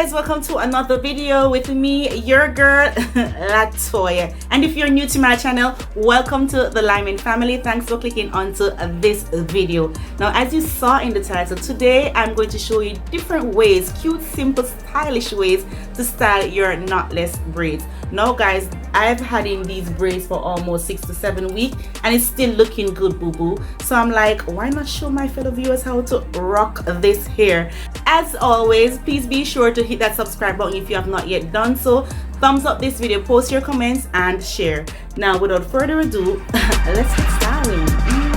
guys, welcome to another video with me, your girl Latoya. And if you're new to my channel, welcome to the LYME family. Thanks for clicking onto this video. Now, as you saw in the title, today I'm going to show you different ways, cute, simple, stylish ways to style your knotless braids. Now guys, I've had in these braids for almost 6 to 7 weeks and it's still looking good, boo boo. So I'm like, why not show my fellow viewers how to rock this hair? As always, please be sure to hit that subscribe button if you have not yet done so. Thumbs up this video, post your comments and share. Now without further ado, let's get styling.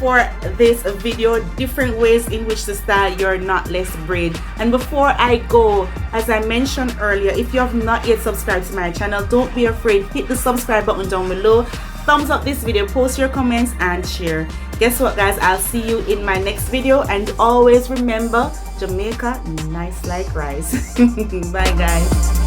for this video, different ways in which to style your knotless braid. And before I go, as I mentioned earlier, if you have not yet subscribed to my channel, don't be afraid, hit the subscribe button down below, thumbs up this video, post your comments and share. Guess what guys, I'll see you in my next video, and always remember, Jamaica nice like rice. Bye guys.